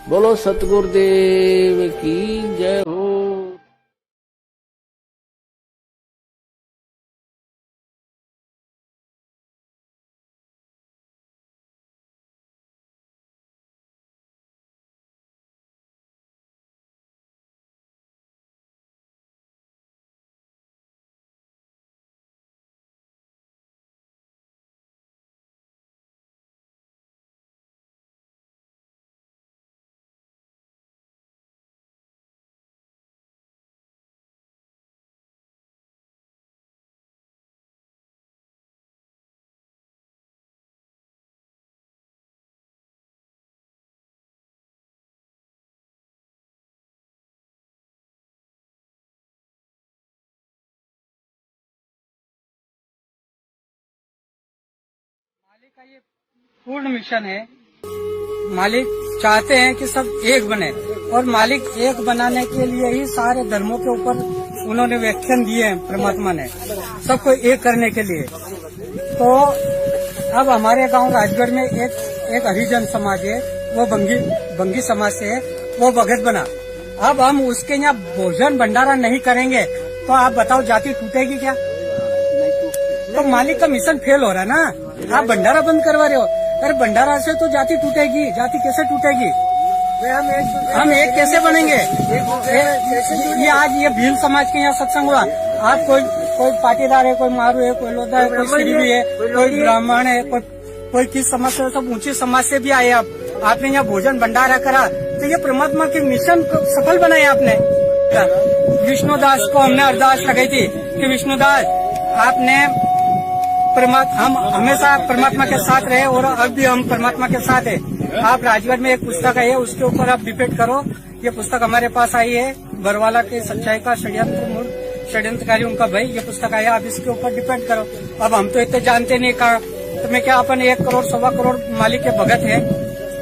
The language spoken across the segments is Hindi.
बोलो सतगुरुदेव की जय हो। मालिक का ये पूर्ण मिशन है। मालिक चाहते हैं कि सब एक बने और मालिक एक बनाने के लिए ही सारे धर्मों के ऊपर उन्होंने व्याख्यान दिए हैं। परमात्मा ने सबको एक करने के लिए। तो अब हमारे गांव राजगढ़ में एक हरिजन समाज है, वो बंगी समाज से है, वो भगत बना। अब हम उसके यहाँ भोजन भंडारा नहीं करेंगे तो आप बताओ जाति टूटेगी क्या? तो मालिक का मिशन फेल हो रहा है ना। आप भंडारा बंद करवा रहे हो। अरे भंडारा से तो जाति टूटेगी। जाति कैसे टूटेगी? हम एक कैसे बनेंगे? ये आज ये भील समाज के यहाँ सत्संग हुआ। आप कोई पाटीदार है, कोई मारू है, कोई लोधा है, कोई सिरवी है, कोई ब्राह्मण है, कोई किस समाज से, सब ऊंची समाज से भी आए। आपने यहाँ भोजन भंडारा करा तो ये परमात्मा के मिशन को सफल बनाया आपने। विष्णुदास को हमने अरदास लगाई थी कि विष्णुदास आपने हम हमेशा परमात्मा के साथ रहे और अब भी हम परमात्मा के साथ है। आप राजगढ़ में एक पुस्तक है, उसके ऊपर आप डिबेट करो। ये पुस्तक हमारे पास आई है, बरवाला के सच्चाई का षड्यंत्रकारी उनका भाई, ये पुस्तक आई है। आप इसके ऊपर डिपेंड करो। अब हम तो इतने जानते नहीं कहा तो मैं क्या, अपन 1 करोड़ 1.25 करोड़ मालिक के भगत है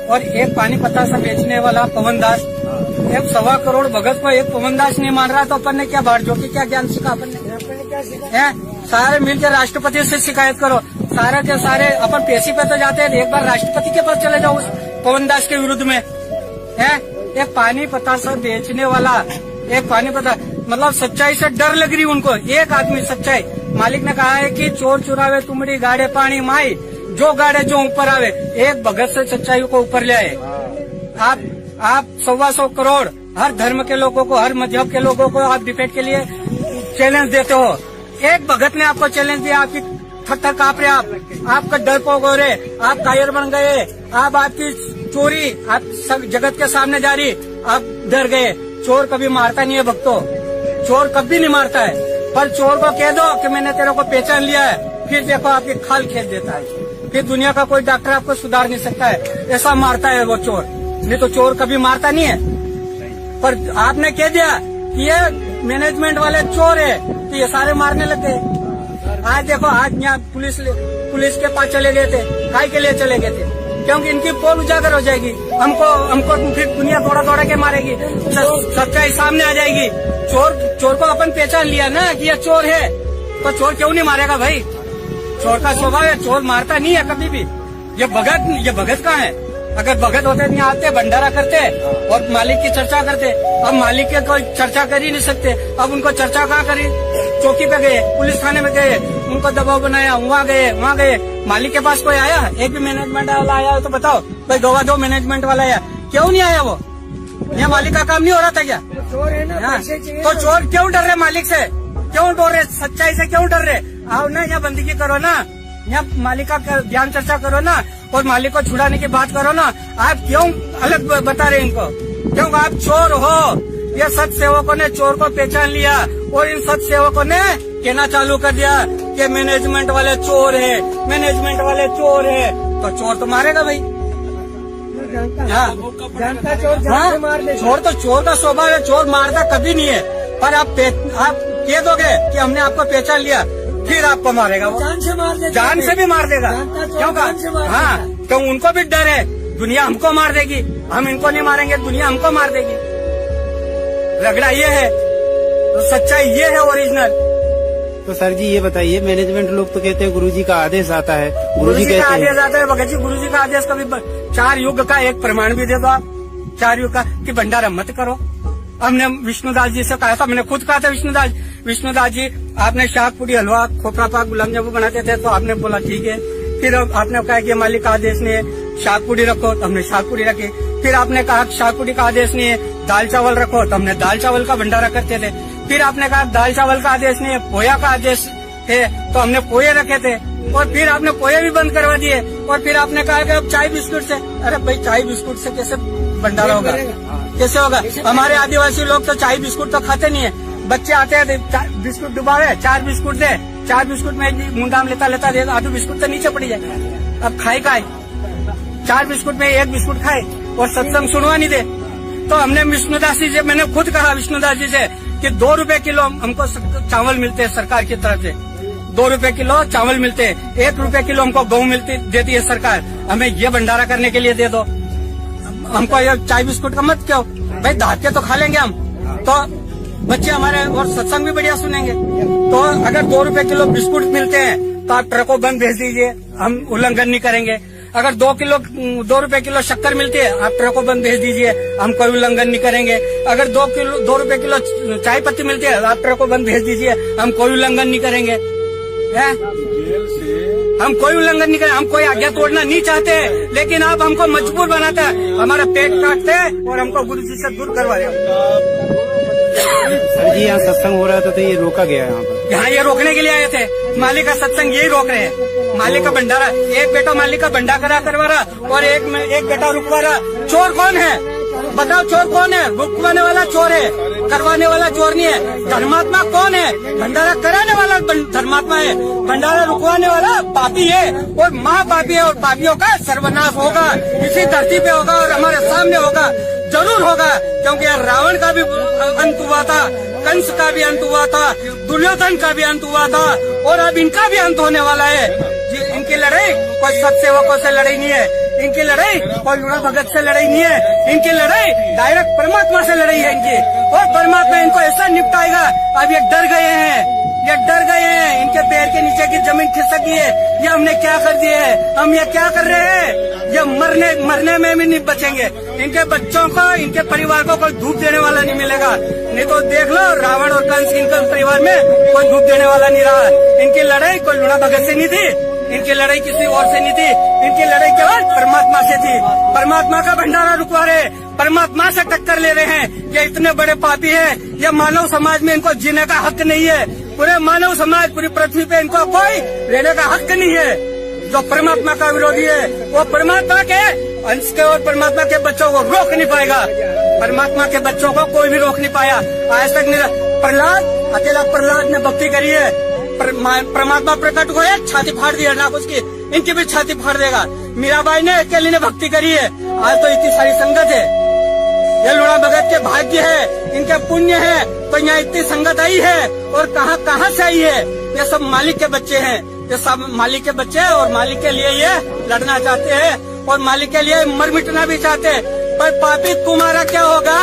और एक पानी पत्ता सा बेचने वाला पवन दास, एक 1.25 करोड़ भगत को एक पवन दास नहीं मान रहा तो अपन ने क्या बाढ़ जो क्या ज्ञान सीखा? अपन ने सारे मिलकर राष्ट्रपति से शिकायत करो। सारे के सारे अपन पेशी पे तो जाते हैं, एक बार राष्ट्रपति के पास चले जाओ उस पवन दास के विरुद्ध में। है एक पानी पत्ता से बेचने वाला, एक पानी पत्ता, मतलब सच्चाई से डर लग रही उनको। एक आदमी सच्चाई, मालिक ने कहा है कि चोर चुरावे तुमड़ी गाड़े पानी माई, जो गाड़े जो ऊपर आवे। एक भगत से सच्चाई को ऊपर ले आए। आप 125 करोड़ हर धर्म के लोगों को, हर मजहब के लोगों को आप डिबेट के लिए चैलेंज देते हो। एक भगत ने आपको चैलेंज दिया, आपकी थर कांप रहे, आपका डर पोग हो रहे, आप कायर बन गए, आपकी चोरी आप सब जगत के सामने जा रही, आप डर गए। चोर कभी मारता नहीं है भक्तों, चोर कभी नहीं मारता है। पर चोर को कह दो कि मैंने तेरे को पहचान लिया है, फिर देखो आपकी खाल खेल देता है। फिर दुनिया का कोई डॉक्टर आपको सुधार नहीं सकता है, ऐसा मारता है वो चोर। नहीं तो चोर कभी मारता नहीं है। पर आपने कह दिया कि ये मैनेजमेंट वाले चोर है तो ये सारे मारने लग गए। आज देखो, आज यहाँ पुलिस के पास चले गए थे, काय के लिए चले गए थे? क्योंकि इनकी पोल उजागर हो जाएगी, हमको फिर दुनिया दौड़ा के मारेगी, सच्चाई सामने आ जाएगी। चोर को अपन पहचान लिया ना कि ये चोर है, तो चोर क्यों नहीं मारेगा भाई? चोर का स्वभाव है, चोर मारता नहीं है कभी भी। ये भगत कहाँ है? अगर भगत होते नहीं आते, भंडारा करते और मालिक की चर्चा करते। अब मालिक के कोई चर्चा कर ही नहीं सकते। अब उनको चर्चा कहाँ करी? चौकी पे गए, पुलिस थाने में गए, उनको दबाव बनाया, वहाँ गए। मालिक के पास कोई आया? एक भी मैनेजमेंट वाला आया तो बताओ, भाई गवा दो मैनेजमेंट वाला आया, क्यों नहीं आया? वो यहाँ मालिक का काम नहीं हो रहा था क्या? चोर है ना, तो चोर क्यों डर रहे मालिक से? क्यों डर रहे? सच्चाई से क्यों डर रहे? आओ ना, यहाँ बंदगी करो ना, यहाँ मालिक का ज्ञान चर्चा करो ना और मालिक को छुड़ाने की बात करो ना। आप क्यों अलग बता रहे इनको? क्यों आप चोर हो? ये सत सेवकों ने चोर को पहचान लिया और इन सत सेवकों ने कहना चालू कर दिया कि मैनेजमेंट वाले चोर है, मैनेजमेंट वाले चोर है। तो चोर तो मारेगा भाई। जानता चोर तो चोर का स्वभाव है, चोर मारता कभी नहीं है। पर आप कह दोगे कि हमने आपको पहचान लिया, फिर आपको मारेगा वो। जान से भी मार देगा। क्यों? हाँ, क्यों? उनको भी डर है, दुनिया हमको मार देगी, हम इनको नहीं मारेंगे, दुनिया हमको मार देगी। रगड़ा ये है, तो सच्चाई ये है ओरिजिनल। तो सर जी ये बताइए, मैनेजमेंट लोग तो कहते हैं गुरुजी का आदेश आता है, गुरुजी का आदेश आता है। भगत जी, गुरुजी का आदेश कभी 4 युग का एक प्रमाण भी दे दो आप 4 युग का कि भंडारा मत करो। हमने विष्णुदास जी से कहा था, मैंने खुद कहा था विष्णुदास जी आपने शाक पूरी हलवा खोपरा पाक गुलाब जामुन बनाते थे, तो आपने बोला ठीक है। फिर आपने कहा कि मालिक का आदेश नहीं है शाक पूरी रखो, तो हमने शाक पूरी रखी। फिर आपने कहा शाक पूरी का आदेश नहीं है दाल चावल रखो, तो हमने दाल चावल का भंडारा करते थे। फिर आपने कहा दाल चावल का आदेश नहीं है पोया का आदेश है, तो हमने पोहे रखे थे। और फिर आपने पोहे भी बंद करवा दिए। और फिर आपने कहा कि अब चाय बिस्कुट से, अरे भाई चाय बिस्कुट से कैसे भंडारा होगा, कैसे होगा? हमारे आदिवासी लोग तो चाय बिस्कुट तो खाते नहीं है। बच्चे आते हैं बिस्कुट डुबावे, 4 बिस्कुट दे, 4 बिस्कुट में मुंडाम लेता दे, आधु बिस्कुट तो नीचे पड़ी जाए। अब खाए 4 बिस्कुट में 1 बिस्कुट खाए और सत्संग सुनवा नहीं दे। तो हमने विष्णुदास जी से, मैंने खुद कहा विष्णुदास जी से कि 2 रुपए किलो हमको चावल मिलते हैं सरकार की तरफ से, 2 रुपए किलो चावल मिलते हैं, 1 रुपए किलो हमको गेहूं देती है सरकार, हमें ये भंडारा करने के लिए दे दो। हमको ये चाय बिस्कुट का मत क्यों भाई, धाके तो खा लेंगे हम, तो बच्चे हमारे और सत्संग भी बढ़िया सुनेंगे। तो अगर 2 रुपए किलो बिस्कुट मिलते हैं तो आप ट्रकों बंद भेज दीजिए, हम उल्लंघन नहीं करेंगे। अगर 2 रुपए किलो शक्कर मिलती है आप ट्रकों बंद भेज दीजिए, हम कोई उल्लंघन नहीं करेंगे। अगर 2 रुपए किलो चाय पत्ती मिलती है आप ट्रकों बंद भेज दीजिए, हम कोई उल्लंघन नहीं करेंगे। हम कोई उल्लंघन नहीं करें, हम कोई आज्ञा तोड़ना नहीं चाहते, लेकिन आप हमको मजबूर बनाते हैं, हमारा पेट काटते हैं और हमको गुरु जी से दूर करवा रहे हो। सर जी यहाँ सत्संग हो रहा था तो ये रोका गया यहाँ पर। यहाँ ये रोकने के लिए आए थे, मालिक का सत्संग यही रोक रहे हैं। मालिक का भंडारा, एक बेटा मालिक का भंडारा करवा रहा और एक बेटा रुकवा रहा। चोर कौन है बताओ, चोर कौन है? रुकवाने वाला चोर है, करवाने वाला चोर नहीं है। धर्मात्मा कौन है? भंडारा कराने वाला धर्मात्मा है, भंडारा रुकवाने वाला पापी है और महापापी है। और पापियों का सर्वनाश होगा, इसी धरती पे होगा और हमारे सामने होगा, जरूर होगा। क्योंकि रावण का भी अंत हुआ था, कंस का भी अंत हुआ था, दुर्योधन का भी अंत हुआ था और अब इनका भी अंत होने वाला है। इनकी लड़ाई कोई सत्सेवकों से लड़ाई नहीं है, इनकी लड़ाई कोई लूणा भगत से लड़ाई नहीं है, इनकी लड़ाई डायरेक्ट परमात्मा से लड़ाई है इनकी। और परमात्मा इनको ऐसा निपटाएगा, अब ये डर गए हैं, ये डर गए हैं, इनके पैर के नीचे की जमीन खिसक गई है। ये हमने क्या कर दिए है, हम ये क्या कर रहे हैं? ये मरने में भी नहीं बचेंगे। इनके बच्चों को, इनके परिवार को कोई धूप देने वाला नहीं मिलेगा। नहीं तो देख लो रावण और कंस, इनके परिवार में कोई धूप देने वाला नहीं रहा। इनकी लड़ाई कोई लूणा भगत से नहीं थी, इनकी लड़ाई किसी और से नहीं थी, इनकी लड़ाई केवल परमात्मा से थी। परमात्मा का भंडारा रुकवा रहे, परमात्मा से टक्कर ले रहे हैं। ये इतने बड़े पापी है, ये मानव समाज में इनको जीने का हक नहीं है। पूरे मानव समाज, पूरी पृथ्वी पे इनको कोई रहने का हक नहीं है। जो परमात्मा का विरोधी है वो परमात्मा के अंश के और परमात्मा के बच्चों को रोक नहीं पाएगा। परमात्मा के बच्चों को कोई भी रोक नहीं पाया आज तक। प्रहलाद, अकेला प्रहलाद ने भक्ति करी है, परमात्मा प्रकट हुए, छाती फाड़ दी ना उसकी, इनकी भी छाती फाड़ देगा। मीराबाई ने अकेली ने भक्ति करी है, आज तो इतनी सारी संगत है। ये लूणा भगत के भाग्य है, इनके पुण्य है, तो यहाँ इतनी संगत आई है। और कहाँ से आई है? ये सब मालिक के बच्चे हैं, ये सब मालिक के बच्चे हैं और मालिक के लिए ये लड़ना चाहते हैं और मालिक के लिए मर मिटना भी चाहते हैं। पर पापी तुम्हारा क्या होगा?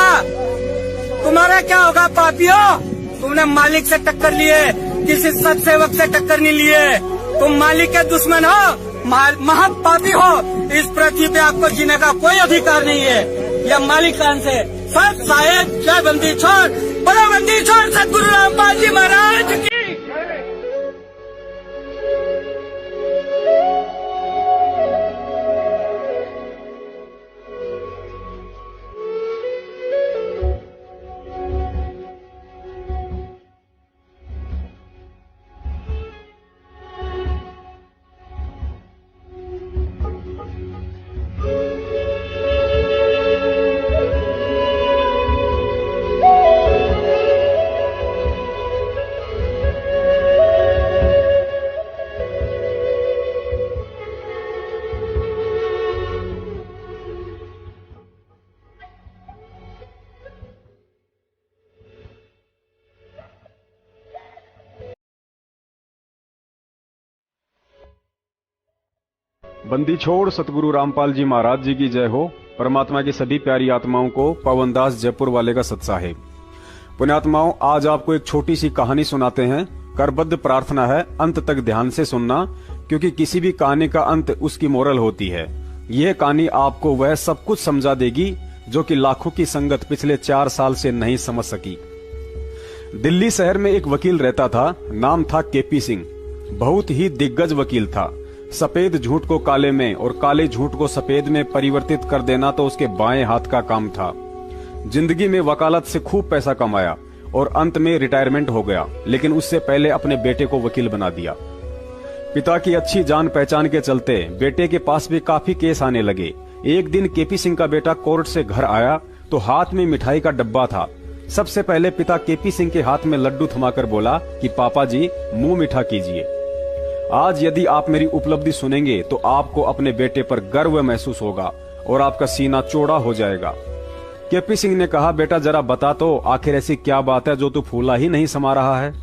तुम्हारा क्या होगा पापियों? तुमने मालिक से टक्कर लिए, किसी सत्सेवक से टक्कर नहीं लिए। तुम मालिक के दुश्मन हो, महापापी हो। इस पृथ्वी पे आपको जीने का कोई अधिकार नहीं है। यह मालिक कान से सत साहेब जय बंदी छोड़, बड़ा बंदी छोड़, सतगुरु रामपाल जी महाराज की। बंदी छोड़ सतगुरु रामपाल जी महाराज जी की जय हो। परमात्मा की सभी प्यारी आत्माओं को पवनदास जयपुर वाले का सत साहेब। पुण्यात्माओं, आज आपको एक छोटी सी कहानी सुनाते हैं। करबद्ध प्रार्थना है अंत तक ध्यान से सुनना, क्योंकि किसी भी कहानी का अंत उसकी मोरल होती है। यह कहानी आपको वह सब कुछ समझा देगी जो कि लाखों की संगत पिछले 4 साल से नहीं समझ सकी। दिल्ली शहर में एक वकील रहता था, नाम था केपी सिंह। बहुत ही दिग्गज वकील था। सफेद झूठ को काले में और काले झूठ को सफेद में परिवर्तित कर देना तो उसके बाएं हाथ का काम था। जिंदगी में वकालत से खूब पैसा कमाया और अंत में रिटायरमेंट हो गया, लेकिन उससे पहले अपने बेटे को वकील बना दिया। पिता की अच्छी जान पहचान के चलते बेटे के पास भी काफी केस आने लगे। एक दिन केपी सिंह का बेटा कोर्ट से घर आया तो हाथ में मिठाई का डब्बा था। सबसे पहले पिता केपी सिंह के हाथ में लड्डू थमाकर बोला कि पापा जी मुंह मीठा कीजिए। आज यदि आप मेरी उपलब्धि सुनेंगे तो आपको अपने बेटे पर गर्व महसूस होगा और आपका सीना चौड़ा हो जाएगा। केपी सिंह ने कहा, बेटा जरा बता तो आखिर ऐसी क्या बात है जो तू फूला ही नहीं समा रहा है।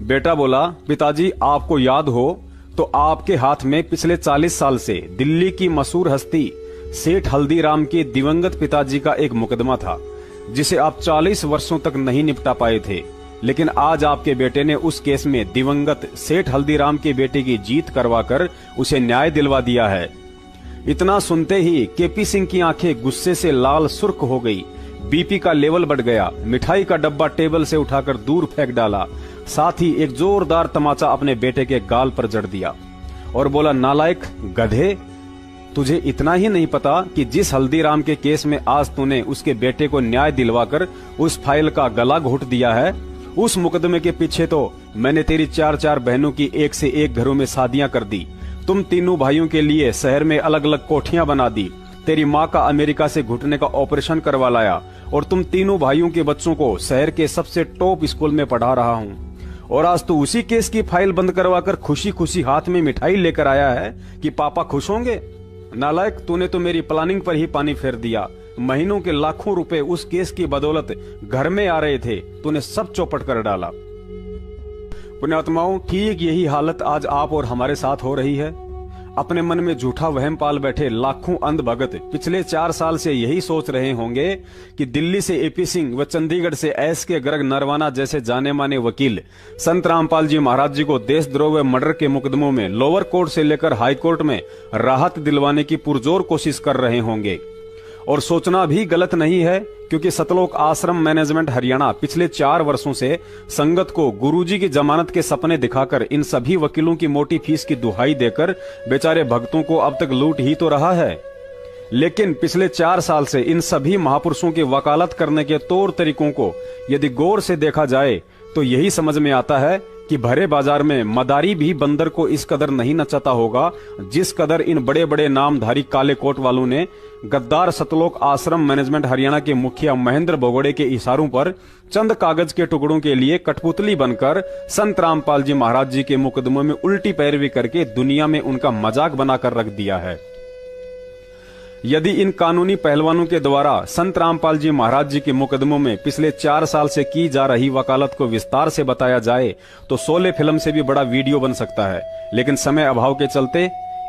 बेटा बोला, पिताजी आपको याद हो तो आपके हाथ में पिछले 40 साल से दिल्ली की मशहूर हस्ती सेठ हल्दीराम के दिवंगत पिताजी का एक मुकदमा था, जिसे आप 40 वर्षों तक नहीं निपटा पाए थे। लेकिन आज आपके बेटे ने उस केस में दिवंगत सेठ हल्दीराम के बेटे की जीत करवाकर उसे न्याय दिलवा दिया है। इतना सुनते ही केपी सिंह की आंखें गुस्से से लाल सुर्ख हो गई। बीपी का लेवल बढ़ गया। मिठाई का डब्बा टेबल से उठाकर दूर फेंक डाला। साथ ही एक जोरदार तमाचा अपने बेटे के गाल पर जड़ दिया और बोला, नालायक गधे, तुझे इतना ही नहीं पता कि जिस हल्दीराम के केस में आज तूने उसके बेटे को न्याय दिलवाकर उस फाइल का गला घोट दिया है, उस मुकदमे के पीछे तो मैंने तेरी 4 बहनों की एक से एक घरों में शादियां कर दी। तुम तीनों भाइयों के लिए शहर में अलग अलग कोठियां बना दी। तेरी माँ का अमेरिका से घुटने का ऑपरेशन करवा लाया और तुम तीनों भाइयों के बच्चों को शहर के सबसे टॉप स्कूल में पढ़ा रहा हूँ। और आज तो उसी केस की फाइल बंद करवाकर खुशी खुशी हाथ में मिठाई लेकर आया है कि पापा खुश होंगे। नालायक, तूने तो मेरी प्लानिंग पर ही पानी फेर दिया। महीनों के लाखों रुपए उस केस की बदौलत घर में आ रहे थे, तूने सब चौपट कर डाला। पुण्यात्माओं, ठीक यही हालत आज आप और हमारे साथ हो रही है। अपने मन में झूठा वहम पाल बैठे लाखों अंध भगत पिछले 4 साल से यही सोच रहे होंगे कि दिल्ली से एपी सिंह व चंडीगढ़ से एस के गर्ग नरवाना जैसे जाने माने वकील संत रामपाल जी महाराज जी को देशद्रोह व मर्डर के मुकदमों में लोअर कोर्ट से लेकर हाई कोर्ट में राहत दिलवाने की पुरजोर कोशिश कर रहे होंगे। और सोचना भी गलत नहीं है, क्योंकि सतलोक आश्रम मैनेजमेंट हरियाणा पिछले 4 वर्षों से संगत को गुरुजी की जमानत के सपने दिखाकर इन सभी वकीलों की मोटी फीस की दुहाई देकर बेचारे भक्तों को अब तक लूट ही तो रहा है। लेकिन पिछले 4 साल से इन सभी महापुरुषों की वकालत करने के तौर तरीकों को यदि गौर से देखा जाए तो यही समझ में आता है कि भरे बाजार में मदारी भी बंदर को इस कदर नहीं नचाता होगा जिस कदर इन बड़े बड़े नामधारी काले कोट वालों ने गद्दार सतलोक आश्रम मैनेजमेंट हरियाणा के मुखिया महेंद्र भगोड़े के इशारों पर चंद कागज के टुकड़ों के लिए कठपुतली बनकर संत रामपाल जी महाराज जी के मुकदमों में उल्टी पैरवी करके दुनिया में उनका मजाक बनाकर रख दिया है। यदि इन कानूनी पहलवानों के द्वारा संत रामपाल जी महाराज जी के मुकदमों में पिछले 4 साल से की जा रही वकालत को विस्तार से बताया जाए तो 16 फिल्म से भी बड़ा वीडियो बन सकता है। लेकिन समय अभाव के चलते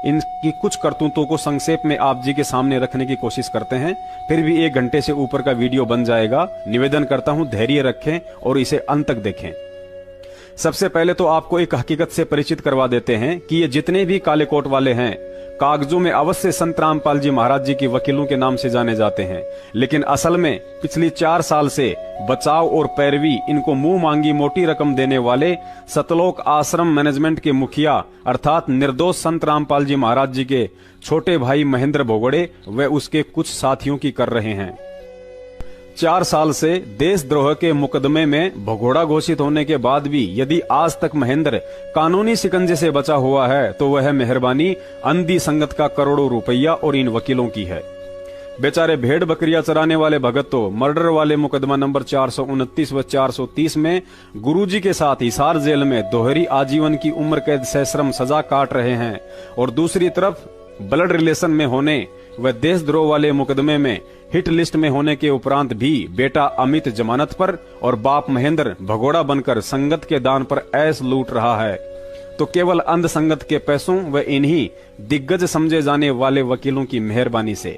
इनकी कुछ करतूतों को संक्षेप में आप जी के सामने रखने की कोशिश करते हैं। फिर भी 1 घंटे से ऊपर का वीडियो बन जाएगा। निवेदन करता हूं, धैर्य रखें और इसे अंत तक देखें। सबसे पहले तो आपको एक हकीकत से परिचित करवा देते हैं कि ये जितने भी काले कोट वाले हैं कागजों में अवश्य संत रामपाल जी महाराज जी के वकीलों के नाम से जाने जाते हैं, लेकिन असल में पिछली 4 साल से बचाव और पैरवी इनको मुंह मांगी मोटी रकम देने वाले सतलोक आश्रम मैनेजमेंट के मुखिया अर्थात निर्दोष संत रामपाल जी महाराज जी के छोटे भाई महेंद्र भगोड़े व उसके कुछ साथियों की कर रहे हैं। 4 साल से देशद्रोह के मुकदमे में भगोड़ा घोषित होने के बाद भी यदि आज तक महेंद्र कानूनी शिकंजे से बचा हुआ है तो वह मेहरबानी अंधी संगत का करोड़ों रुपया और इन वकीलों की है। बेचारे भेड़ बकरियां चराने वाले भगत तो मर्डर वाले मुकदमा नंबर 429 व 430 में गुरुजी के साथ हिसार जेल में दोहरी आजीवन की उम्र कैद सश्रम सजा काट रहे हैं, और दूसरी तरफ ब्लड रिलेशन में होने व देशद्रोह वाले मुकदमे में हिट लिस्ट में होने के उपरांत भी बेटा अमित जमानत पर और बाप महेंद्र भगोड़ा बनकर संगत के दान पर ऐश लूट रहा है। तो केवल अंध संगत के पैसों व इन्हीं दिग्गज समझे जाने वाले वकीलों की मेहरबानी से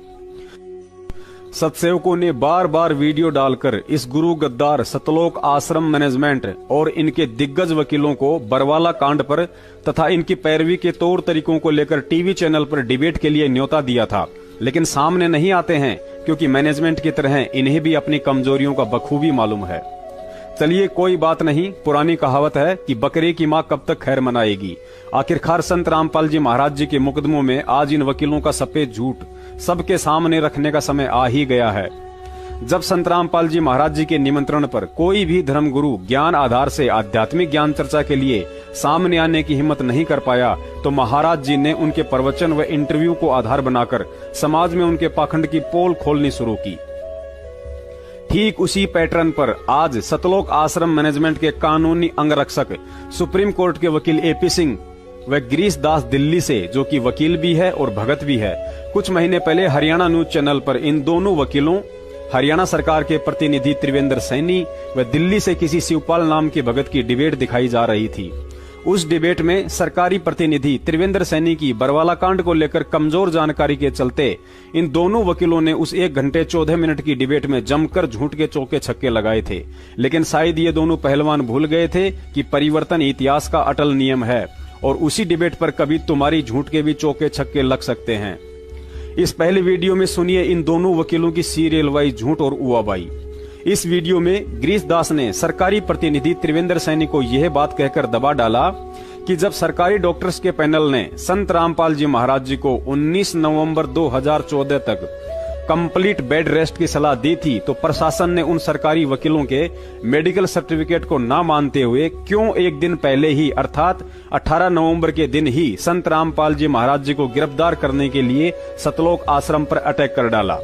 सत्सेवकों ने बार बार वीडियो डालकर इस गुरु गद्दार सतलोक आश्रम मैनेजमेंट और इनके दिग्गज वकीलों को बरवाला कांड पर तथा इनकी पैरवी के तौर तरीकों को लेकर टीवी चैनल पर डिबेट के लिए न्योता दिया था, लेकिन सामने नहीं आते हैं क्योंकि मैनेजमेंट की तरह इन्हें भी अपनी कमजोरियों का बखूबी मालूम है। चलिए कोई बात नहीं, पुरानी कहावत है कि बकरे की मां कब तक खैर मनाएगी। आखिरकार संत रामपाल जी महाराज जी के मुकदमों में आज इन वकीलों का सफेद झूठ सबके सामने रखने का समय आ ही गया है। जब संत रामपाल जी महाराज जी के निमंत्रण पर कोई भी धर्मगुरु ज्ञान आधार से आध्यात्मिक ज्ञान चर्चा के लिए सामने आने की हिम्मत नहीं कर पाया, तो महाराज जी ने उनके प्रवचन व इंटरव्यू को आधार बनाकर समाज में उनके पाखंड की पोल खोलनी शुरू की। ठीक उसी पैटर्न पर आज सतलोक आश्रम मैनेजमेंट के कानूनी अंगरक्षक सुप्रीम कोर्ट के वकील एपी सिंह व गिरीश दास दिल्ली से, जो कि वकील भी है और भगत भी है, कुछ महीने पहले हरियाणा न्यूज चैनल पर इन दोनों वकीलों, हरियाणा सरकार के प्रतिनिधि त्रिवेंद्र सैनी व दिल्ली से किसी शिवपाल नाम के भगत की डिबेट दिखाई जा रही थी। उस डिबेट में सरकारी प्रतिनिधि त्रिवेंद्र सैनी की बरवाला कांड को लेकर कमजोर जानकारी के चलते इन दोनों वकीलों ने उस 1 घंटे 14 मिनट की डिबेट में जमकर झूठ के चौके छक्के लगाए थे। लेकिन शायद ये दोनों पहलवान भूल गए थे कि परिवर्तन इतिहास का अटल नियम है और उसी डिबेट पर कभी तुम्हारी झूठ के भी चौके छक्के लग सकते हैं। इस पहले वीडियो में सुनिए इन दोनों वकीलों की सीरियल वाइज झूठ और उवाबाई। इस वीडियो में गिरीश दास ने सरकारी प्रतिनिधि त्रिवेंद्र सैनी को यह बात कहकर दबा डाला कि जब सरकारी डॉक्टर्स के पैनल ने संत रामपाल जी महाराज जी को 19 नवंबर 2014 तक कंप्लीट बेड रेस्ट की सलाह दी थी, तो प्रशासन ने उन सरकारी वकीलों के मेडिकल सर्टिफिकेट को ना मानते हुए क्यों एक दिन पहले ही अर्थात 18 नवंबर के दिन ही संत रामपाल जी महाराज जी को गिरफ्तार करने के लिए सतलोक आश्रम पर अटैक कर डाला।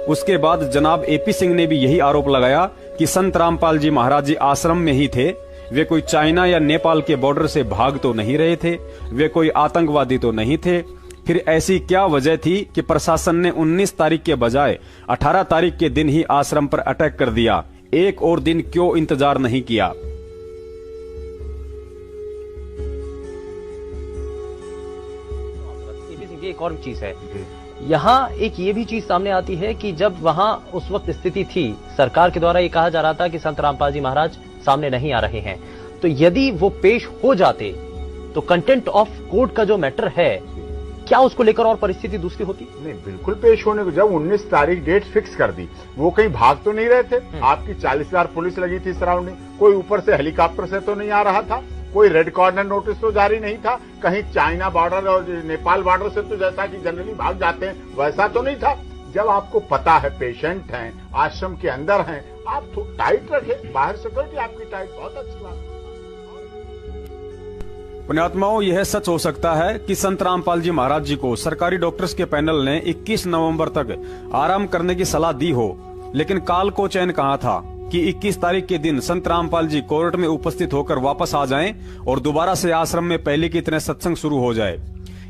उसके बाद जनाब एपी सिंह ने भी यही आरोप लगाया कि संत रामपाल जी महाराज जी आश्रम में ही थे, वे कोई चाइना या नेपाल के बॉर्डर से भाग तो नहीं रहे थे, वे कोई आतंकवादी तो नहीं थे। फिर ऐसी क्या वजह थी कि प्रशासन ने 19 तारीख के बजाय 18 तारीख के दिन ही आश्रम पर अटैक कर दिया? एक और दिन क्यों इंतजार नहीं किया? एक और चीज है, यहाँ एक ये भी चीज सामने आती है कि जब वहां उस वक्त स्थिति थी, सरकार के द्वारा ये कहा जा रहा था कि संत रामपाल जी महाराज सामने नहीं आ रहे हैं, तो यदि वो पेश हो जाते तो कंटेंट ऑफ कोर्ट का जो मैटर है, क्या उसको लेकर और परिस्थिति दूसरी होती? नहीं, बिल्कुल पेश होने को। जब 19 तारीख डेट फिक्स कर दी, वो कहीं भाग तो नहीं रहे थे। आपकी 40,000 पुलिस लगी थी सराउंडिंग, कोई ऊपर से हेलीकॉप्टर से तो नहीं आ रहा था, कोई रेड कॉर्नर नोटिस तो जारी नहीं था, कहीं चाइना बॉर्डर और नेपाल बॉर्डर से तो जैसा कि जनरली भाग जाते हैं वैसा तो नहीं था। जब आपको पता है पेशेंट हैं, आश्रम के अंदर हैं, आप तो टाइट रखें, बाहर सिक्योरिटी आपकी टाइट, बहुत अच्छी बात। पुण्यात्माओं, यह सच हो सकता है कि संत रामपाल जी महाराज जी को सरकारी डॉक्टर्स के पैनल ने 21 नवंबर तक आराम करने की सलाह दी हो, लेकिन काल को चैन कहा था कि 21 तारीख के दिन संत रामपाल जी कोर्ट में उपस्थित होकर वापस आ जाएं और दोबारा से आश्रम में पहले की तरह सत्संग शुरू हो जाए।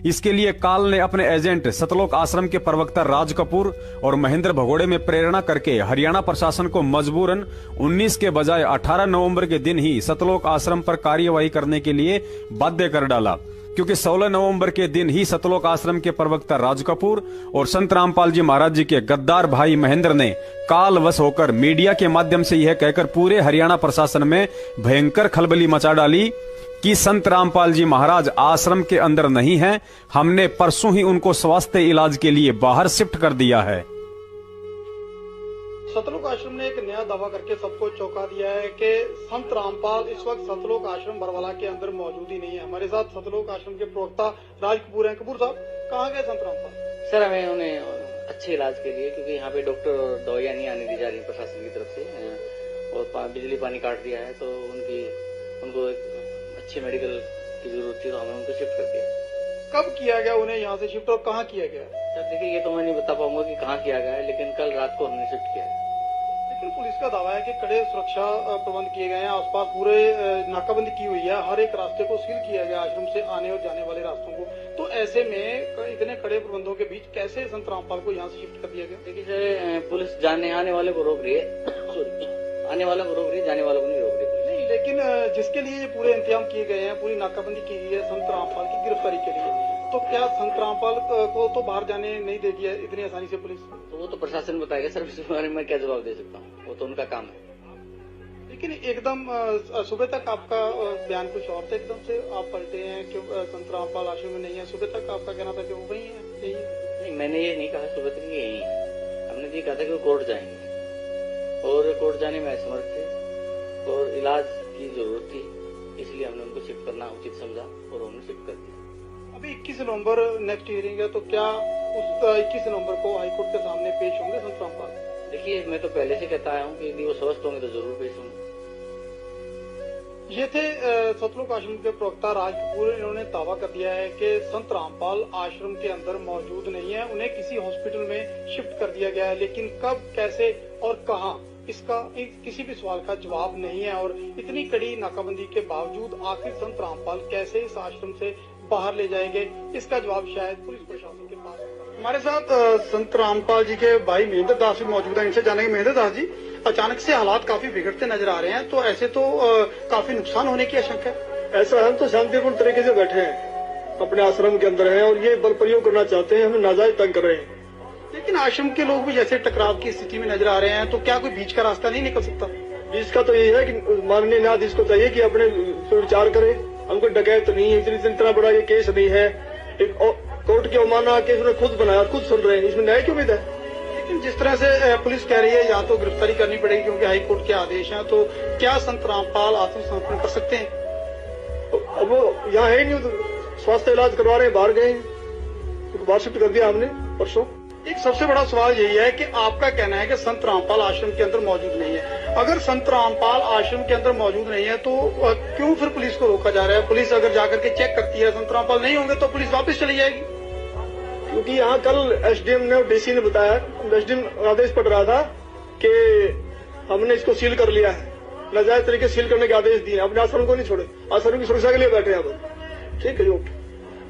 इसके लिए काल ने अपने एजेंट सतलोक आश्रम के प्रवक्ता राज कपूर और महेंद्र भगोड़े में प्रेरणा करके हरियाणा प्रशासन को मजबूरन 19 के बजाय 18 नवंबर के दिन ही सतलोक आश्रम पर कार्यवाही करने के लिए बाध्य कर डाला, क्योंकि 16 नवंबर के दिन ही सतलोक आश्रम के प्रवक्ता राज कपूर और संत रामपाल जी महाराज जी के गद्दार भाई महेंद्र ने कालवश होकर मीडिया के माध्यम से यह कहकर पूरे हरियाणा प्रशासन में भयंकर खलबली मचा डाली कि संत रामपाल जी महाराज आश्रम के अंदर नहीं हैं, हमने परसों ही उनको स्वास्थ्य इलाज के लिए बाहर शिफ्ट कर दिया है। सतलोक आश्रम ने एक नया दावा करके सबको चौंका दिया है कि संत रामपाल इस वक्त सतलोक आश्रम बरवाला के अंदर मौजूद ही नहीं है। हमारे साथ सतलोक आश्रम के प्रवक्ता राज कपूर हैं। कपूर साहब, कहाँ गए संत रामपाल? सर, हमें उन्हें अच्छे इलाज के लिए, क्योंकि यहाँ पे डॉक्टर और दवाइयाँ नहीं आने दी जा रही प्रशासन की तरफ से, और बिजली पानी काट दिया है, तो उनको अच्छे मेडिकल की जरूरत थी, तो हमने उनको शिफ्ट कर दिया। कब किया गया उन्हें यहाँ से शिफ्ट और कहाँ किया गया? सर देखिए, ये तो मैं नहीं बता पाऊंगा कि कहाँ किया गया है, लेकिन कल रात को हमने शिफ्ट किया है। लेकिन पुलिस का दावा है कि कड़े सुरक्षा प्रबंध किए गए हैं, आसपास पूरे नाकाबंदी की हुई है, हर एक रास्ते को सील किया गया आश्रम से आने और जाने वाले रास्तों को। तो ऐसे में इतने कड़े प्रबंधों के बीच कैसे संत रामपाल को यहाँ से शिफ्ट कर दिया गया? देखिए सर, पुलिस आने वाले को रोक रही है, आने वाले को रोक रही है, जाने वालों को नहीं रोक रही। नहीं, लेकिन जिसके लिए ये पूरे इंतजाम किए गए हैं, पूरी नाकाबंदी की गई है संत रामपाल की गिरफ्तारी के लिए, तो क्या संत रामपाल को तो बाहर जाने नहीं देगी है इतनी आसानी से पुलिस? तो वो तो प्रशासन बताएगा सर, इस बारे में क्या जवाब दे सकता हूँ, वो तो उनका काम है। लेकिन एकदम सुबह तक आपका बयान कुछ और था, एकदम से आप पलटे हैं कि संत रामपाल आश्रम में नहीं है। सुबह तक आपका कहना था कि वो वही है, यही है। नहीं, मैंने ये नहीं कहा सुबह तक यही है। हमने ये कहा था कि वो कोर्ट जाएंगे और कोर्ट जाने में असमर्थ थे और इलाज की जरूरत थी, इसलिए हमने उनको शिफ्ट करना उचित समझा और हमने शिफ्ट कर दिया। अभी 21 नवंबर नेक्स्ट हियरिंग है, तो क्या उस 21 नवंबर को हाईकोर्ट के सामने पेश होंगे संत रामपाल? देखिए, मैं तो पहले से कहता आया हूँ कि यदि वो स्वस्थ होंगे तो जरूर पेश होंगे। ये थे सतलोक आश्रम के प्रवक्ता राज कपूर। इन्होंने दावा कर दिया है कि संत रामपाल आश्रम के अंदर मौजूद नहीं है, उन्हें किसी हॉस्पिटल में शिफ्ट कर दिया गया है, लेकिन कब, कैसे और कहां, इसका किसी भी सवाल का जवाब नहीं है। और इतनी कड़ी नाकाबंदी के बावजूद आखिर संत रामपाल कैसे इस आश्रम से बाहर ले जाएंगे, इसका जवाब शायद पुलिस प्रशासन के पास होगा। हमारे साथ संत रामपाल जी के भाई महेंद्र दास भी मौजूद है, इनसे जानेंगे। महेंद्र दास जी, अचानक से हालात काफी बिगड़ते नजर आ रहे हैं, तो ऐसे तो काफी नुकसान होने की आशंका है। ऐसा हम तो शांतिपूर्ण तरीके से बैठे हैं, अपने आश्रम के अंदर हैं और ये बल प्रयोग करना चाहते हैं, हमें नाजायज तंग कर रहे हैं। लेकिन आश्रम के लोग भी जैसे टकराव की स्थिति में नजर आ रहे हैं, तो क्या कोई बीच का रास्ता नहीं निकल सकता? बीच का तो यही है कि माननीय न्यायाधीश को चाहिए कि अपने विचार करे। हमको डकैत नहीं है, इतना बड़ा ये केस नहीं है, एक कोर्ट की अवमानना केस उन्होंने खुद बनाया, खुद सुन रहे हैं, इसमें न्याय की उम्मीद है। लेकिन जिस तरह से पुलिस कह रही है या तो गिरफ्तारी करनी पड़ेगी क्योंकि हाईकोर्ट के आदेश हैं, तो क्या संत रामपाल आत्मसमर्पण कर सकते हैं? अब वो यहाँ है नहीं, तो स्वास्थ्य इलाज करवा रहे हैं, बाहर गए हैं, बाहर शिफ्ट कर दिया हमने परसों। एक सबसे बड़ा सवाल यही है कि आपका कहना है कि संत रामपाल आश्रम के अंदर मौजूद नहीं है। अगर संत रामपाल आश्रम के अंदर मौजूद नहीं है तो क्यों फिर पुलिस को रोका जा रहा है? पुलिस अगर जाकर के चेक करती है, संत रामपाल नहीं होंगे तो पुलिस वापस चली जाएगी। क्योंकि यहाँ कल एसडीएम ने और डीसी ने बताया, एसडीएम आदेश पड़ रहा था कि हमने इसको सील कर लिया है, नाजायज तरीके से सील करने के आदेश दिए, अपने आश्रम को नहीं छोड़े, आश्रम की सुरक्षा के लिए बैठे हैं। ठीक है जी, ओके।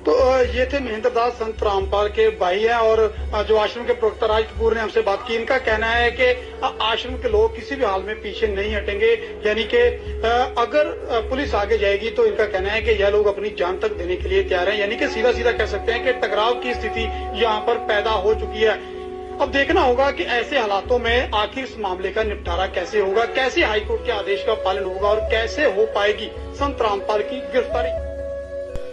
तो ये थे महेंद्र दास, संत रामपाल के भाई हैं और जो आश्रम के प्रवक्ता राज कपूर ने हमसे बात की। इनका कहना है कि आश्रम के लोग किसी भी हाल में पीछे नहीं हटेंगे, यानी कि अगर पुलिस आगे जाएगी तो इनका कहना है कि यह लोग अपनी जान तक देने के लिए तैयार हैं। यानी कि सीधा सीधा कह सकते हैं कि टकराव की स्थिति यहाँ पर पैदा हो चुकी है। अब देखना होगा कि ऐसे हालातों में आखिर इस मामले का निपटारा कैसे होगा, कैसे हाईकोर्ट के आदेश का पालन होगा और कैसे हो पाएगी संत रामपाल की गिरफ्तारी।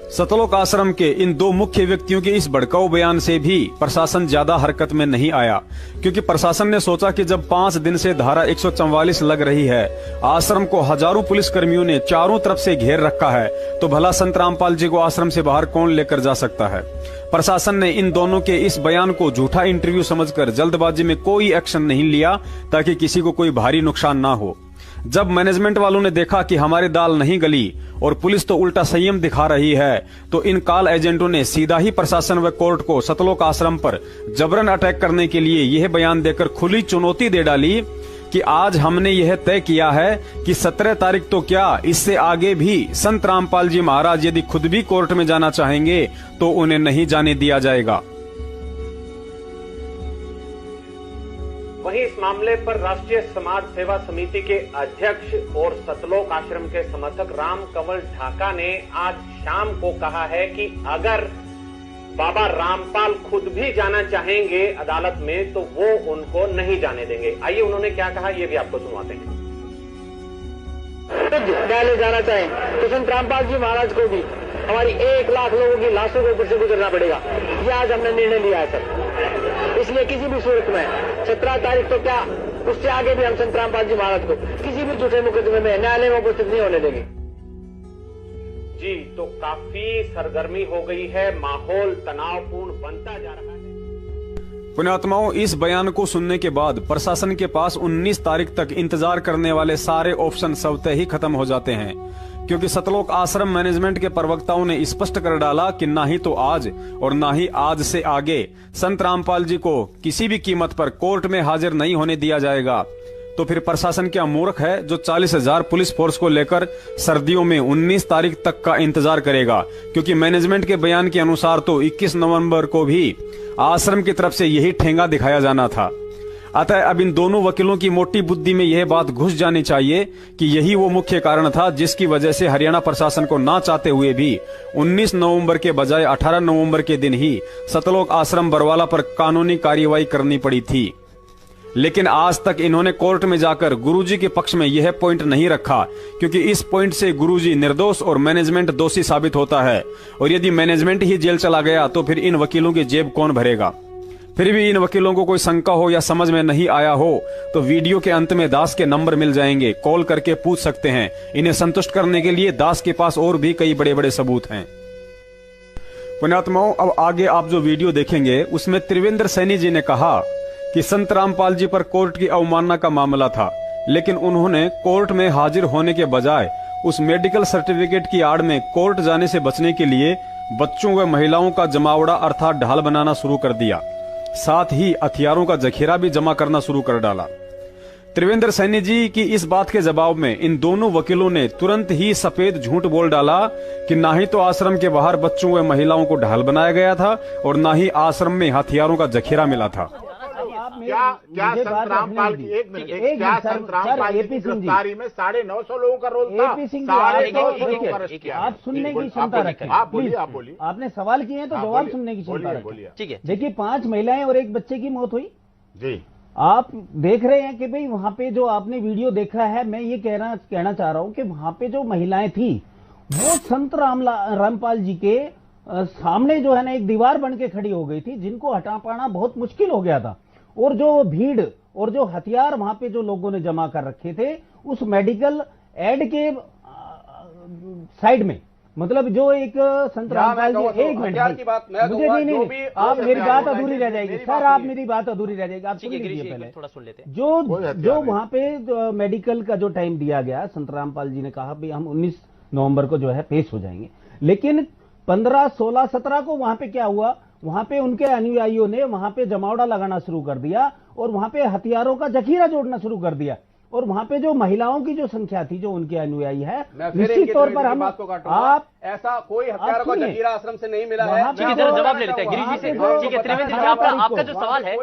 सतलोक आश्रम के इन दो मुख्य व्यक्तियों के इस भड़काऊ बयान से भी प्रशासन ज्यादा हरकत में नहीं आया, क्योंकि प्रशासन ने सोचा कि जब 5 दिन से धारा 144 लग रही है, आश्रम को हजारों पुलिसकर्मियों ने चारों तरफ से घेर रखा है, तो भला संत रामपाल जी को आश्रम से बाहर कौन लेकर जा सकता है। प्रशासन ने इन दोनों के इस बयान को झूठा इंटरव्यू समझकर जल्दबाजी में कोई एक्शन नहीं लिया ताकि किसी को कोई भारी नुकसान ना हो। जब मैनेजमेंट वालों ने देखा कि हमारी दाल नहीं गली और पुलिस तो उल्टा संयम दिखा रही है, तो इन काल एजेंटों ने सीधा ही प्रशासन व कोर्ट को सतलोक आश्रम पर जबरन अटैक करने के लिए यह बयान देकर खुली चुनौती दे डाली कि आज हमने यह तय किया है कि 17 तारीख तो क्या, इससे आगे भी संत रामपाल जी महाराज यदि खुद भी कोर्ट में जाना चाहेंगे तो उन्हें नहीं जाने दिया जाएगा। वहीं इस मामले पर राष्ट्रीय समाज सेवा समिति के अध्यक्ष और सतलोक आश्रम के समर्थक राम कंवल ढाका ने आज शाम को कहा है कि अगर बाबा रामपाल खुद भी जाना चाहेंगे अदालत में तो वो उनको नहीं जाने देंगे। आइए उन्होंने क्या कहा ये भी आपको सुनवाते हैं। न्यायालय जाना चाहें तो संत रामपाल जी महाराज को भी हमारी 1 लाख लोगों की लाशों के ऊपर से गुजरना पड़ेगा। ये आज हमने निर्णय लिया है सर। इसलिए किसी भी सूरत में 17 तारीख तो क्या, उससे आगे भी हम संत रामपाल जी महाराज को किसी भी झूठे मुकदमे में न्यायालय में उपस्थित नहीं होने देंगे। जी, तो काफी सरगर्मी हो गई है, माहौल तनावपूर्ण बनता जा रहा है। पुण्यात्माओं, इस बयान को सुनने के बाद प्रशासन के पास 19 तारीख तक इंतजार करने वाले सारे ऑप्शन स्वतः ही खत्म हो जाते हैं, क्योंकि सतलोक आश्रम मैनेजमेंट के प्रवक्ताओं ने स्पष्ट कर डाला कि ना ही तो आज और ना ही आज से आगे संत रामपाल जी को किसी भी कीमत पर कोर्ट में हाजिर नहीं होने दिया जाएगा। तो फिर प्रशासन क्या मूर्ख है जो 40,000 पुलिस फोर्स को लेकर सर्दियों में 19 तारीख तक का इंतजार करेगा, क्योंकि मैनेजमेंट के बयान के अनुसार तो 21 नवंबर को भी आश्रम की तरफ से यही ठेंगा दिखाया जाना था। अतः अब इन दोनों वकीलों की मोटी बुद्धि में यह बात घुस जानी चाहिए कि यही वो मुख्य कारण था जिसकी वजह से हरियाणा प्रशासन को ना चाहते हुए भी 19 नवंबर के बजाय 18 नवंबर के दिन ही सतलोक आश्रम बरवाला पर कानूनी कार्रवाई करनी पड़ी थी। लेकिन आज तक इन्होंने कोर्ट में जाकर गुरुजी के पक्ष में यह पॉइंट नहीं रखा, क्योंकि इस पॉइंट से गुरुजी निर्दोष और मैनेजमेंट दोषी साबित होता है, और यदि मैनेजमेंट ही जेल चला गया तो फिर इन वकीलों की जेब कौन भरेगा। फिर भी इन वकीलों को कोई शंका हो या समझ में नहीं आया हो तो वीडियो के अंत में दास के नंबर मिल जाएंगे, कॉल करके पूछ सकते हैं। इन्हें संतुष्ट करने के लिए दास के पास और भी कई बड़े बड़े सबूत हैं। पुण्यात्माओं, अब आगे आप जो वीडियो देखेंगे उसमें त्रिवेंद्र सैनी जी ने कहा कि संत रामपाल जी पर कोर्ट की अवमानना का मामला था, लेकिन उन्होंने कोर्ट में हाजिर होने के बजाय उस मेडिकल सर्टिफिकेट की आड़ में कोर्ट जाने से बचने के लिए बच्चों व महिलाओं का जमावड़ा अर्थात ढाल बनाना शुरू कर दिया। साथ ही हथियारों का जखीरा भी जमा करना शुरू कर डाला। त्रिवेंद्र सैनी जी की इस बात के जवाब में इन दोनों वकीलों ने तुरंत ही सफेद झूठ बोल डाला कि ना ही तो आश्रम के बाहर बच्चों व महिलाओं को ढाल बनाया गया था और ना ही आश्रम में हथियारों का जखीरा मिला था। क्या संत रामपाल की एक मिनट क्या संत रामपाल की गिरफ्तारी में 950 लोगों का रोल था? 950 लोगों का अरेस्ट किया। आप सुनने की क्षमता रखें। आप बोलिए। आपने सवाल किए हैं तो जवाब सुनने की क्षमता रखें। ठीक है। देखिए 5 महिलाएं और एक बच्चे की मौत हुई जी। आप देख रहे हैं कि भाई वहां पे जो आपने वीडियो देखा है, मैं ये कहना चाह रहा हूं कि वहां पे जो महिलाएं थी वो संत रामपाल जी के सामने जो है ना एक दीवार बन के खड़ी हो गई थी, जिनको हटा पाना बहुत मुश्किल हो गया था। और जो भीड़ और जो हथियार वहां पे जो लोगों ने जमा कर रखे थे उस मेडिकल एड के साइड में, मतलब जो एक संत रामपाल जी, एक मिनट मुझे नहीं, आप मेरी बात अधूरी रह जाएगी सर, आप मेरी बात अधूरी रह जाएगी, आप सुन लीजिए पहले। थोड़ा सुन लेते हैं। जो वहां पे मेडिकल का जो टाइम दिया गया, संत रामपाल जी ने कहा भाई हम 19 नवंबर को जो है पेश हो जाएंगे, लेकिन 15, 16, 17 को वहां पे क्या हुआ, वहां पे उनके अनुयायियों ने वहां पे जमावड़ा लगाना शुरू कर दिया और वहां पे हथियारों का जखीरा जोड़ना शुरू कर दिया। और वहां पे जो महिलाओं की जो संख्या थी जो उनके अनुयायी है, निश्चित तौर पर हम आप ऐसा कोई हथियारों का जखीरा आश्रम से नहीं मिला है। ठीक है, जरा जवाब ले लेते हैं गिरीश जी से। ठीक है त्रिवेंद्र जी, आपका जो सवाल है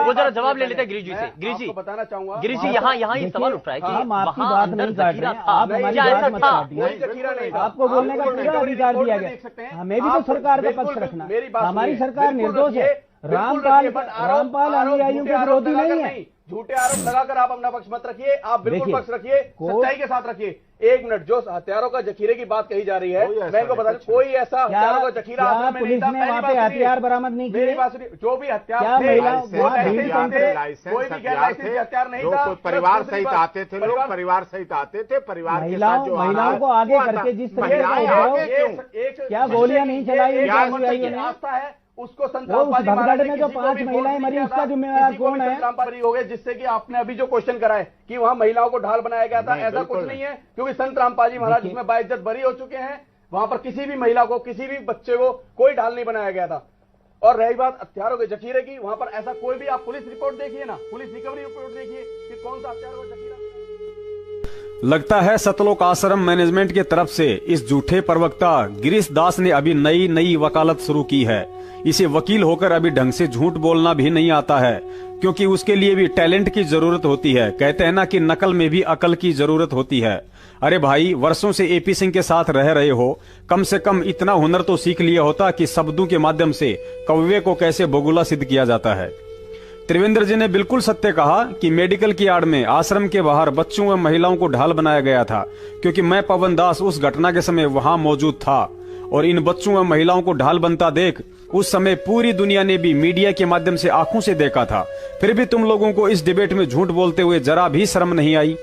वो जरा जवाब ले लेते हैं गिरीश जी से। गिरीश जी बताना चाहूंगा, गिरीश जी यहाँ ये सवाल उठ रहा है कि हम आपकी बात नहीं काट रहे हैं, आप हमारी बात मत काटिए। आपको बोलने का पूरा अधिकार दिया गया, हमें भी तो सरकार का पक्ष रखना। हमारी सरकार निर्दोष है, रामपाल अनुयायियों के विरोधी नहीं है। झूठे आरोप लगाकर आप अपना पक्ष मत रखिए, आप बिल्कुल पक्ष रखिए, सच्चाई के साथ रखिए। एक मिनट, जो हथियारों का जखीरे की बात कही जा रही है, मैं को बता दूं कोई ऐसा हथियारों का जखीरा आश्रम में नहीं था। वहाँ पे हथियार बरामद नहीं किए, मेरी बात सुनिए, जो भी हथियार थे कोई भी गैर लाइसेंसी हथियार नहीं था। परिवार सहित आते थे लोग, परिवार सहित आते थे, परिवार के साथ जो महिलाओं को आगे करके जिस तरीके क्या गोलियां नहीं चलाई आस्था है उसको संत रामपाल जी में जो 5 महिलाएं मरी उसका जिम्मेवार कौन है? रामपाल हो गए, जिससे कि आपने अभी जो क्वेश्चन करा है कि वहां महिलाओं को ढाल बनाया गया था, ऐसा कुछ नहीं है, क्योंकि संत रामपाल जी महाराज इसमें बाइज्जत बरी हो चुके हैं। वहां पर किसी भी महिला को, किसी भी बच्चे को कोई ढाल नहीं बनाया गया था। और रही बात हथियारों के जखीरे की, वहां पर ऐसा कोई भी, आप पुलिस रिपोर्ट देखिए ना, पुलिस रिकवरी रिपोर्ट देखिए कि कौन सा हथियारों का जखीरा। लगता है सतलोक आश्रम मैनेजमेंट की तरफ से इस झूठे प्रवक्ता गिरीश दास ने अभी नई वकालत शुरू की है। इसे वकील होकर अभी ढंग से झूठ बोलना भी नहीं आता है, क्योंकि उसके लिए भी टैलेंट की जरूरत होती है। कहते हैं ना कि नकल में भी अकल की जरूरत होती है। अरे भाई, वर्षों से एपी सिंह के साथ रह रहे हो, कम से कम इतना हुनर तो सीख लिया होता कि शब्दों के माध्यम से कौवे को कैसे बगुला सिद्ध किया जाता है। त्रिवेंद्र जी ने बिल्कुल सत्य कहा कि मेडिकल की आड़ में आश्रम के बाहर बच्चों व महिलाओं को ढाल बनाया गया था, क्योंकि मैं पवन दास उस घटना के समय वहां मौजूद था और इन बच्चों व महिलाओं को ढाल बनता देख उस समय पूरी दुनिया ने भी मीडिया के माध्यम से आंखों से देखा था। फिर भी तुम लोगों को इस डिबेट में झूठ बोलते हुए जरा भी शर्म नहीं आई।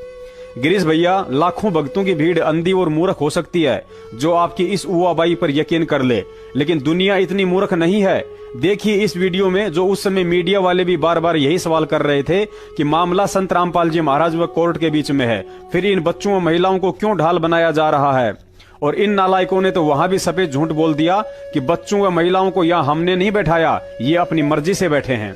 गिरीश भैया, लाखों भक्तों की भीड़ अंधी और मूर्ख हो सकती है जो आपकी इस उवाबाई पर यकीन कर ले, लेकिन दुनिया इतनी मूर्ख नहीं है। देखिए इस वीडियो में जो उस समय मीडिया वाले भी बार बार यही सवाल कर रहे थे कि मामला संत रामपाल जी महाराज व कोर्ट के बीच में है, फिर इन बच्चों व महिलाओं को क्यों ढाल बनाया जा रहा है। और इन नालायकों ने तो वहां भी सफेद झूठ बोल दिया कि बच्चों व महिलाओं को यहाँ हमने नहीं बैठाया, ये अपनी मर्जी से बैठे हैं।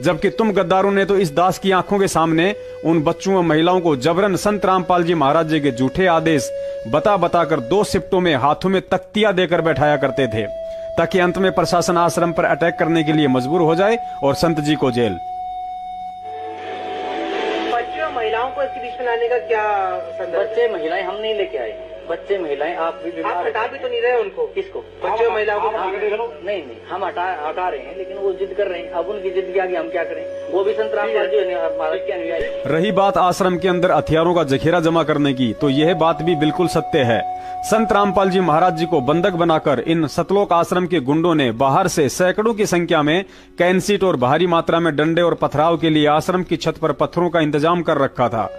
जबकि तुम गद्दारों ने तो इस दास की आंखों के सामने उन बच्चों व महिलाओं को जबरन संत रामपाल जी महाराज जी के झूठे आदेश बता कर 2 शिफ्टों में हाथों में तख्तियां देकर बैठाया करते थे, ताकि अंत में प्रशासन आश्रम पर अटैक करने के लिए मजबूर हो जाए और संत जी को जेल। बच्चे और महिलाओं को इसके बीच में लाने का क्या संदर्भ? बच्चे महिलाएं हम नहीं लेके आए, बच्चे महिलाएं, आप भी बीमार, आप हटा भी तो नहीं रहे उनको, किसको? बच्चे महिलाओं को नहीं, हम हटा रहे हैं, लेकिन वो जिद कर रहे हैं। अब उनकी जिद के आगे हम क्या करें? वो भी संत रामपाल जी महाराज के अनुयायी। रही बात आश्रम के अंदर हथियारों का जखीरा जमा करने की, तो यह बात भी बिल्कुल सत्य है। संत रामपाल जी महाराज जी को बंधक बनाकर इन सतलोक आश्रम के गुंडों ने बाहर से सैकड़ों की संख्या में कैंसीट और भारी मात्रा में डंडे और पथराव के लिए आश्रम की छत पर पत्थरों का इंतजाम कर रखा था।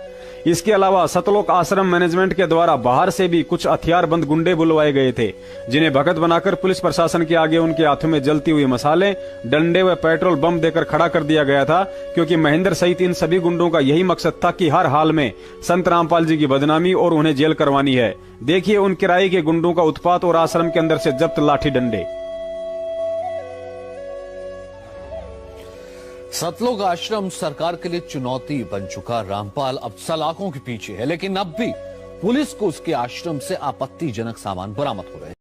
इसके अलावा सतलोक आश्रम मैनेजमेंट के द्वारा बाहर से भी कुछ हथियारबंद गुंडे बुलवाए गए थे, जिन्हें भगत बनाकर पुलिस प्रशासन के आगे उनके हाथों में जलती हुई मसाले, डंडे व पेट्रोल बम देकर खड़ा कर दिया गया था, क्योंकि महेंद्र सहित इन सभी गुंडों का यही मकसद था कि हर हाल में संत रामपाल जी की बदनामी और उन्हें जेल करवानी है। देखिए उन किराए के गुंडों का उत्पात और आश्रम के अंदर से जब्त लाठी डंडे। सतलोक आश्रम सरकार के लिए चुनौती बन चुका। रामपाल अब सलाखों के पीछे है, लेकिन अब भी पुलिस को उसके आश्रम से आपत्तिजनक सामान बरामद हो रहे हैं।